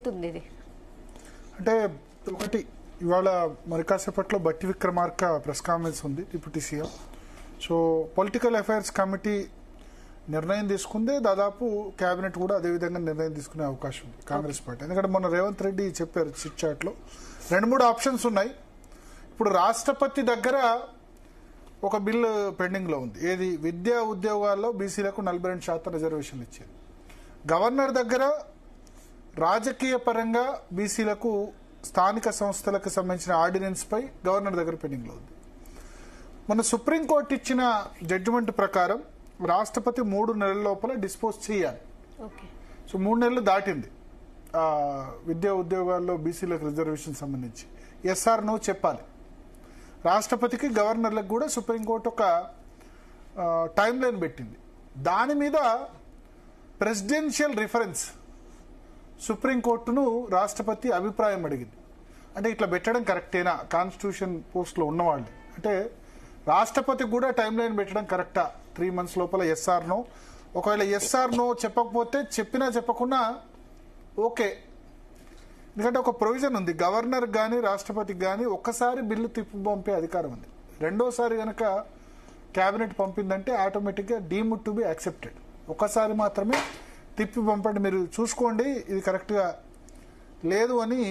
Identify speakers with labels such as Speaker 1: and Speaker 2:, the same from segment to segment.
Speaker 1: ఉంటుంది ఇది?
Speaker 2: అంటే ఒకటి ఇవాళ మరి కాసేపట్లో బట్టి విక్రమార్క ప్రెస్ కాన్ఫరెన్స్ ఉంది, deputy CM. So political affairs committee నిర్ణయం తీసుకుందే, దాదాపు కేబినెట్ కూడా అదేవిధంగా నిర్ణయం తీసుకునే అవకాశం ఉంది కాంగ్రెస్ పార్టీ. ఎందుకంటే మొన్న రేవంత్ రెడ్డి చెప్పారు చిట్ చాట్లో 2-3 ఆప్షన్స్ ఉన్నాయి. ఇప్పుడు రాష్ట్రపతి దగ్గర ఒక బిల్లు పెండింగ్లో ఉంది. ఏది? విద్యా ఉద్యోగాల్లో బీసీలకు 42% రిజర్వేషన్లు ఇచ్చేది. గవర్నర్ దగ్గర రాజకీయ పరంగా బీసీలకు స్థానిక సంస్థలకు సంబంధించిన ఆర్డినెన్స్ పై గవర్నర్ దగ్గర పెండింగ్లో ఉంది. మన సుప్రీంకోర్టు ఇచ్చిన జడ్జిమెంట్ ప్రకారం రాష్ట్రపతి 3 నెలల లోపల డిస్పోజ్ చేయాలి. సో 3 నెలలు దాటింది విద్యా ఉద్యోగాల్లో బీసీలకు రిజర్వేషన్ సంబంధించి. ఎస్ఆర్ నో చెప్పాలి రాష్ట్రపతికి, గవర్నర్లకు కూడా సుప్రీంకోర్టు ఒక టైం లైన్ పెట్టింది. దాని మీద ప్రెసిడెన్షియల్ రిఫరెన్స్ సుప్రీంకోర్టును రాష్ట్రపతి అభిప్రాయం అడిగింది. అంటే ఇట్లా పెట్టడం కరెక్టేనా కాన్స్టిట్యూషన్ పోస్ట్లో ఉన్నవాళ్ళు? అంటే రాష్ట్రపతికి కూడా టైం లైన్ పెట్టడం కరెక్టా 3 months లోపల? Yes or no. ఒకవేళ ఎస్ఆర్ నో చెప్పకపోతే, చెప్పినా చెప్పకున్నా ఓకే. ఎందుకంటే ఒక ప్రొవిజన్ ఉంది, గవర్నర్ కానీ రాష్ట్రపతికి కానీ ఒక్కసారి బిల్లు తిప్పి పంపే అధికారం ఉంది. రెండోసారి కనుక క్యాబినెట్ పంపిందంటే ఆటోమేటిక్గా డీమ్డ్ టు బి యాక్సెప్టెడ్. ఒకసారి మాత్రమే తిప్పి పంపండి, మీరు చూసుకోండి ఇది కరెక్ట్గా లేదు అని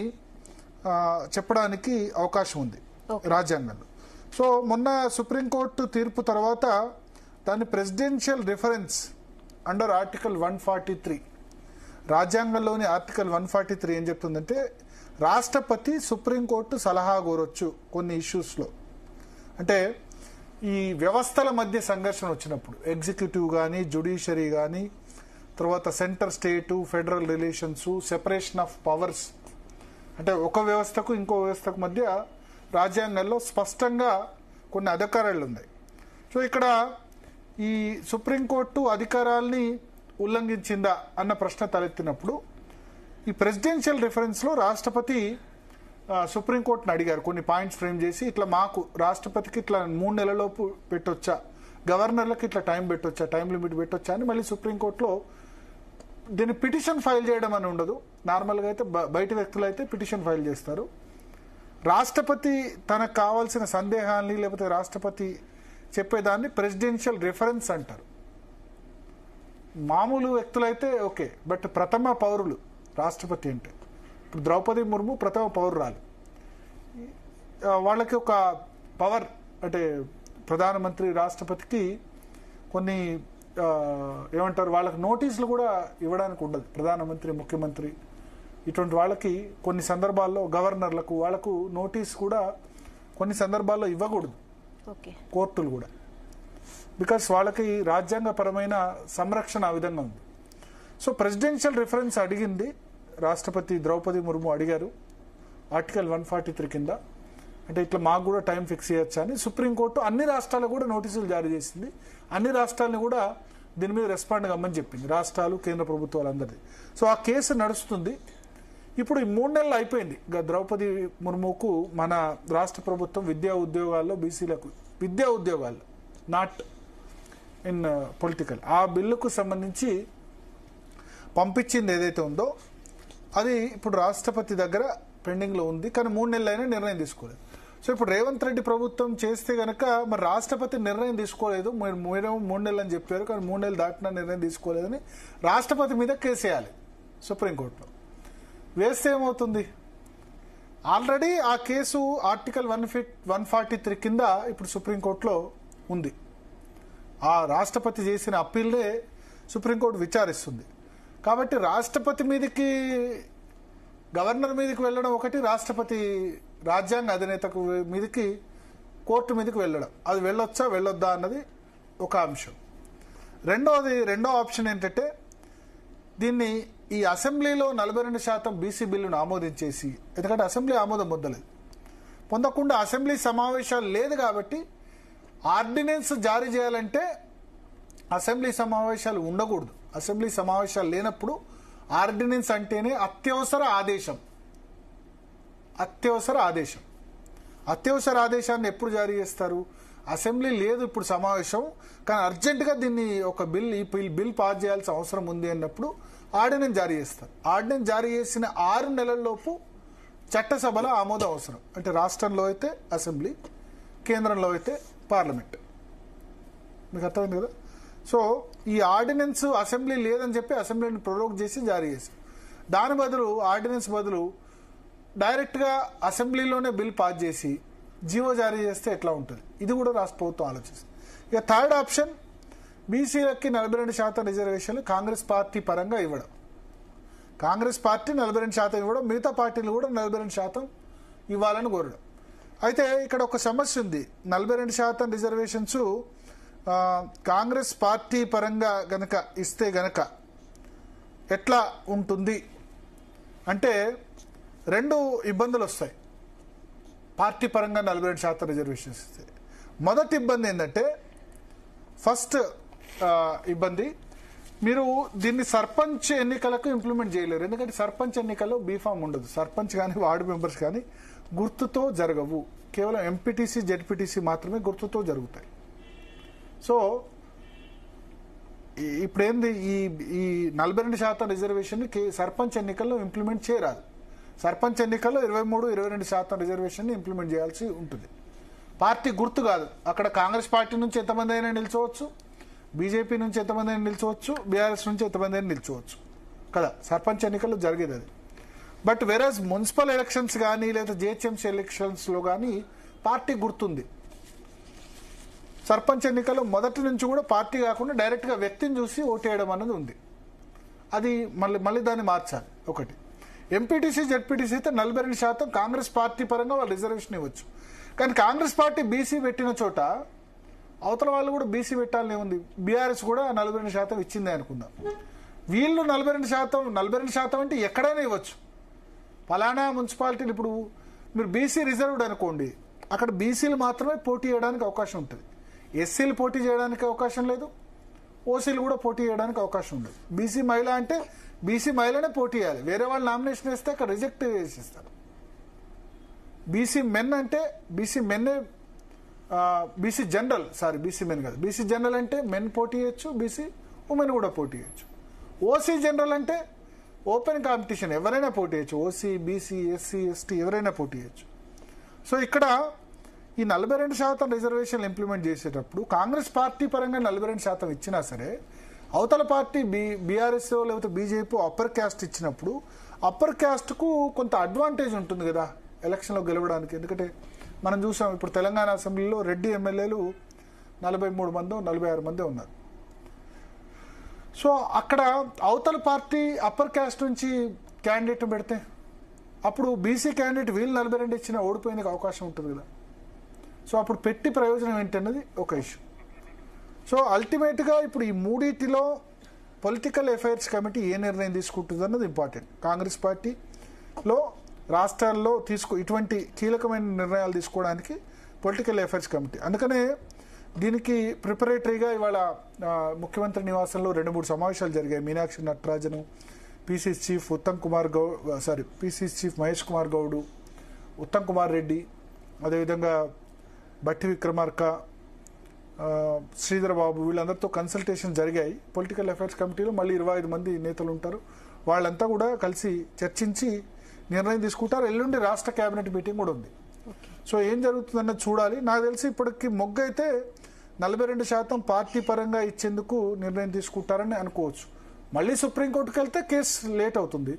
Speaker 2: చెప్పడానికి అవకాశం ఉంది రాజ్యాంగంలో. సో మొన్న సుప్రీంకోర్టు తీర్పు తర్వాత దాని ప్రెసిడెన్షియల్ రిఫరెన్స్ అండర్ ఆర్టికల్ 143, రాజ్యాంగంలోని ఆర్టికల్ 143 ఏం చెప్తుందంటే రాష్ట్రపతి సుప్రీంకోర్టు సలహా కోరొచ్చు కొన్ని ఇష్యూస్లో. అంటే ఈ వ్యవస్థల మధ్య సంఘర్షణ వచ్చినప్పుడు, ఎగ్జిక్యూటివ్ కానీ జ్యుడిషియరీ కానీ, తర్వాత centre state federal relations, separation of powers, అంటే ఒక వ్యవస్థకు ఇంకో వ్యవస్థకు మధ్య రాజ్యాంగంలో స్పష్టంగా కొన్ని అధికారాలు ఉన్నాయి. సో ఇక్కడ ఈ సుప్రీంకోర్టు అధికారాల్ని ఉల్లంఘించిందా అన్న ప్రశ్న తలెత్తినప్పుడు ఈ ప్రెసిడెన్షియల్ రిఫరెన్స్లో రాష్ట్రపతి సుప్రీంకోర్టును అడిగారు కొన్ని పాయింట్స్ ఫ్రేమ్ చేసి, ఇట్లా మాకు రాష్ట్రపతికి ఇట్లా 3 నెలలలోపు పెట్టొచ్చా, గవర్నర్లకు ఇట్లా టైం పెట్టొచ్చా, టైం లిమిట్ పెట్టొచ్చా అని మళ్ళీ సుప్రీంకోర్టులో దీన్ని పిటిషన్ ఫైల్ చేయడం అని ఉండదు. నార్మల్గా అయితే బయట వ్యక్తులు అయితే పిటిషన్ ఫైల్ చేస్తారు. రాష్ట్రపతి తనకు కావాల్సిన సందేహాల్ని లేకపోతే రాష్ట్రపతి చెప్పేదాన్ని ప్రెసిడెన్షియల్ రిఫరెన్స్ అంటారు. మామూలు వ్యక్తులైతే ఓకే, బట్ ప్రథమ పౌరులు రాష్ట్రపతి అంటే ఇప్పుడు ద్రౌపది ముర్ము ప్రథమ పౌరురాలు, వాళ్ళకి ఒక పవర్ అంటే ప్రధానమంత్రి రాష్ట్రపతికి కొన్ని ఏమంటారు వాళ్ళకి నోటీసులు కూడా ఇవ్వడానికి ఉండదు. ప్రధానమంత్రి ముఖ్యమంత్రి ఇటువంటి వాళ్ళకి కొన్ని సందర్భాల్లో గవర్నర్లకు వాళ్ళకు నోటీస్ కూడా కొన్ని సందర్భాల్లో ఇవ్వకూడదు కోర్టులు కూడా, బికాస్ వాళ్ళకి రాజ్యాంగపరమైన సంరక్షణ ఆ విధంగా ఉంది. సో ప్రెసిడెన్షియల్ రిఫరెన్స్ అడిగింది రాష్ట్రపతి ద్రౌపది ముర్ము అడిగారు ఆర్టికల్ 143 కింద. అంటే ఇట్లా మాకు కూడా టైం ఫిక్స్ చేయొచ్చా అని సుప్రీంకోర్టు అన్ని రాష్ట్రాలకు కూడా నోటీసులు జారీ చేసింది. అన్ని రాష్ట్రాలను కూడా దీని మీద రెస్పాండ్ కమ్మని చెప్పింది, రాష్ట్రాలు కేంద్ర ప్రభుత్వాలందరిది. సో ఆ కేసు నడుస్తుంది. ఇప్పుడు ఈ 3 నెలలు అయిపోయింది. ద్రౌపది ముర్ముకు మన రాష్ట్ర ప్రభుత్వం విద్యా ఉద్యోగాల్లో బీసీలకు విద్యా ఉద్యోగాల్లో నాట్ ఇన్ పొలిటికల్ ఆ బిల్లుకు సంబంధించి పంపించింది ఏదైతే ఉందో అది ఇప్పుడు రాష్ట్రపతి దగ్గర పెండింగ్లో ఉంది. కానీ 3 నెలలైనా నిర్ణయం తీసుకోలేదు. సో ఇప్పుడు రేవంత్ రెడ్డి ప్రభుత్వం చేస్తే గనక మరి రాష్ట్రపతి నిర్ణయం తీసుకోలేదు, మీరు 3 నెలలు అని చెప్పారు కానీ 3 నెలలు దాటినా నిర్ణయం తీసుకోలేదని రాష్ట్రపతి మీద కేసేయాలి సుప్రీంకోర్టులో. వేస్తే ఏమవుతుంది? ఆల్రెడీ ఆ కేసు ఆర్టికల్ 143 కింద ఇప్పుడు సుప్రీంకోర్టులో ఉంది. ఆ రాష్ట్రపతి చేసిన అప్పీల్నే సుప్రీంకోర్టు విచారిస్తుంది. కాబట్టి రాష్ట్రపతి మీదకి గవర్నర్ మీదకి వెళ్ళడం ఒకటి, రాష్ట్రపతి రాజ్యాంగ అధినేతకు మీదకి కోర్టు మీదకి వెళ్ళడం, అది వెళ్ళొచ్చా వెళ్ళొద్దా అన్నది ఒక అంశం. రెండో ఆప్షన్ ఏంటంటే దీన్ని ఈ అసెంబ్లీలో 42% బీసీ బిల్లును ఆమోదించేసి, ఎందుకంటే అసెంబ్లీ ఆమోదం పొందకుండా అసెంబ్లీ సమావేశాలు లేదు కాబట్టి ఆర్డినెన్స్ జారీ చేయాలంటే అసెంబ్లీ సమావేశాలు ఉండకూడదు. అసెంబ్లీ సమావేశాలు లేనప్పుడు ఆర్డినెన్స్ అంటేనే అత్యవసర ఆదేశాన్ని ఎప్పుడు జారీ చేస్తారు? అసెంబ్లీ లేదు ఇప్పుడు సమావేశం, కానీ అర్జెంటుగా దీన్ని ఒక బిల్ పాస్ చేయాల్సిన అవసరం ఉంది అన్నప్పుడు ఆర్డినెన్స్ జారీ చేస్తారు. ఆర్డినెన్స్ జారీ చేసిన 6 నెలల్లోపు చట్టసభలో ఆమోదం అవసరం. అంటే రాష్ట్రంలో అయితే అసెంబ్లీ, కేంద్రంలో అయితే పార్లమెంట్. మీకు అర్థమైంది కదా. సో ఈ ఆర్డినెన్స్ అసెంబ్లీ లేదని చెప్పి అసెంబ్లీని ప్రొరోగ్ చేసి జారీ చేశారు. దాని బదులు ఆర్డినెన్స్ బదులు డైరెక్ట్గా అసెంబ్లీలోనే బిల్ పాస్ చేసి జీవో జారీ చేస్తే ఎట్లా ఉంటుంది, ఇది కూడా రాష్ట్ర ప్రభుత్వం ఆలోచిస్తుంది. ఇక థర్డ్ ఆప్షన్, బీసీలకి 42% రిజర్వేషన్లు కాంగ్రెస్ పార్టీ పరంగా ఇవ్వడం. కాంగ్రెస్ పార్టీ 42% ఇవ్వడం, మిగతా పార్టీలు కూడా 42% ఇవ్వాలని కోరడం. అయితే ఇక్కడ ఒక సమస్య ఉంది. 42% రిజర్వేషన్స్ కాంగ్రెస్ పార్టీ పరంగా గనక ఇస్తే గనక ఎట్లా ఉంటుంది అంటే 2 ఇబ్బందులు వస్తాయి. పార్టీ పరంగా 42% రిజర్వేషన్స్ ఇస్తే మొదటి ఇబ్బంది ఏంటంటే, ఫస్ట్ ఇబ్బంది, మీరు దీన్ని సర్పంచ్ ఎన్నికలకు ఇంప్లిమెంట్ చేయలేరు. ఎందుకంటే సర్పంచ్ ఎన్నికల్లో బీఫామ్ ఉండదు. సర్పంచ్ కానీ వార్డు మెంబర్స్ కానీ గుర్తుతో జరగవు. కేవలం ఎంపీటీసీ, జెడ్పీటీసీ మాత్రమే గుర్తుతో జరుగుతాయి. సో ఇప్పుడేంది, ఈ 42% రిజర్వేషన్ సర్పంచ్ ఎన్నికల్లో ఇంప్లిమెంట్ చేయరాదు. సర్పంచ్ ఎన్నికల్లో 23-22% రిజర్వేషన్ ఇంప్లిమెంట్ చేయాల్సి ఉంటుంది. పార్టీ గుర్తు కాదు. అక్కడ కాంగ్రెస్ పార్టీ నుంచి ఎంతమంది అయినా నిల్చోవచ్చు, బీజేపీ నుంచి ఎంతమంది అయినా నిల్చోవచ్చు, బీఆర్ఎస్ నుంచి ఎంతమంది అయినా నిల్చోవచ్చు కదా. సర్పంచ్ ఎన్నికల్లో జరిగేది అది. బట్ వెరస్ మున్సిపల్ ఎలక్షన్స్ కానీ లేదా జిహెచ్ఎంసీ ఎలక్షన్స్లో కానీ పార్టీ గుర్తుంది. సర్పంచ్ ఎన్నికల్లో మొదటి నుంచి కూడా పార్టీ కాకుండా డైరెక్ట్గా వ్యక్తిని చూసి ఓటేయడం అన్నది ఉంది. అది మళ్ళీ దాన్ని మార్చాలి. ఒకటి, ఎంపీటీసీ, జెడ్పీటీసీ అయితే 42% కాంగ్రెస్ పార్టీ పరంగా వాళ్ళు రిజర్వేషన్ ఇవ్వచ్చు. కానీ కాంగ్రెస్ పార్టీ బీసీ పెట్టిన చోట అవతల వాళ్ళు కూడా బీసీ పెట్టాలని ఉంది. బీఆర్ఎస్ కూడా 42% ఇచ్చిందే అనుకుందాం. వీళ్ళు 42% అంటే ఎక్కడైనా ఇవ్వచ్చు. ఫలానా మున్సిపాలిటీలు, ఇప్పుడు మీరు బీసీ రిజర్వ్డ్ అనుకోండి, అక్కడ బీసీలు మాత్రమే పోటీ చేయడానికి అవకాశం ఉంటుంది. ఎస్సీలు పోటీ చేయడానికి అవకాశం లేదు, ఓసీలు కూడా పోటీ చేయడానికి అవకాశం ఉండదు. బీసీ మహిళ అంటే బీసీ మహిళనే పోటీ చేయాలి. వేరే వాళ్ళు నామినేషన్ వేస్తే అక్కడ రిజెక్ట్ చేసేస్తారు. బీసీ మెన్ అంటే బీసీ మెన్నే, బీసీ జనరల్, బీసీ మెన్ కాదు, బీసీ జనరల్ అంటే మెన్ పోటీ చేయొచ్చు, బీసీ ఉమెన్ కూడా పోటీ చేయొచ్చు. ఓసీ జనరల్ అంటే ఓపెన్ కాంపిటీషన్, ఎవరైనా పోటీ చేయొచ్చు. ఓసీ, బీసీ, ఎస్సీ, ఎస్టీ ఎవరైనా పోటీ చేయొచ్చు. సో ఇక్కడ ఈ 42% రిజర్వేషన్లు ఇంప్లిమెంట్ చేసేటప్పుడు కాంగ్రెస్ పార్టీ పరంగా 42% ఇచ్చినా సరే, అవతల పార్టీ బీఆర్ఎస్ లేకపోతే బీజేపీ అప్పర్ క్యాస్ట్ ఇచ్చినప్పుడు అప్పర్ క్యాస్ట్కు కొంత అడ్వాంటేజ్ ఉంటుంది కదా ఎలక్షన్లో గెలవడానికి. ఎందుకంటే మనం చూసాం, ఇప్పుడు తెలంగాణ అసెంబ్లీలో రెడ్డి ఎమ్మెల్యేలు 43 మందో 46 మందే ఉన్నారు. సో అక్కడ అవతల పార్టీ అప్పర్ క్యాస్ట్ నుంచి క్యాండిడేట్ పెడితే అప్పుడు బీసీ క్యాండిడేట్ వీళ్ళు 42 ఇచ్చినా ఓడిపోయేందుకు అవకాశం ఉంటుంది కదా. సో అప్పుడు పెట్టి ప్రయోజనం ఏంటన్నది ఒక ఇష్యూ. సో అల్టిమేట్గా ఇప్పుడు ఈ మూడింటిలో పొలిటికల్ అఫైర్స్ కమిటీ ఏ నిర్ణయం తీసుకుంటుంది అన్నది ఇంపార్టెంట్. కాంగ్రెస్ పార్టీలో రాష్ట్రాల్లో ఇటువంటి కీలకమైన నిర్ణయాలు తీసుకోవడానికి పొలిటికల్ అఫైర్స్ కమిటీ. అందుకనే దీనికి ప్రిపరేటరీగా ఇవాళ ముఖ్యమంత్రి నివాసంలో 2-3 సమావేశాలు జరిగాయి. Meenakshi Natarajan, PCC chief PCC chief Mahesh Kumar Goud, Uttam Kumar Reddy, అదేవిధంగా బట్టి విక్రమార్క, శ్రీధర్ బాబు, వీళ్ళందరితో కన్సల్టేషన్ జరిగాయి. పొలిటికల్ అఫైర్స్ కమిటీలో మళ్ళీ 25 మంది నేతలు ఉంటారు. వాళ్ళంతా కూడా కలిసి చర్చించి నిర్ణయం తీసుకుంటారు. ఎల్లుండి రాష్ట్ర కేబినెట్ మీటింగ్ కూడా ఉంది. సో ఏం జరుగుతుందన్నది చూడాలి. నాకు తెలిసి ఇప్పటికి మొగ్గు అయితే 42% పార్టీ పరంగా ఇచ్చేందుకు నిర్ణయం తీసుకుంటారని అనుకోవచ్చు. మళ్ళీ సుప్రీంకోర్టుకి వెళ్తే కేసు లేట్ అవుతుంది.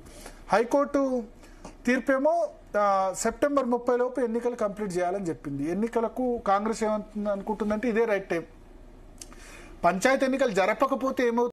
Speaker 2: హైకోర్టు తీర్పేమో సెప్టెంబర్ 30 లోపు ఎన్నికలు కంప్లీట్ చేయాలని చెప్పింది. ఎన్నికలకు కాంగ్రెస్ ఏమనుకుంటుందంటే ఇదే రైట్ టైం. పంచాయతీ ఎన్నికలు జరపకపోతే ఏమవుతుంది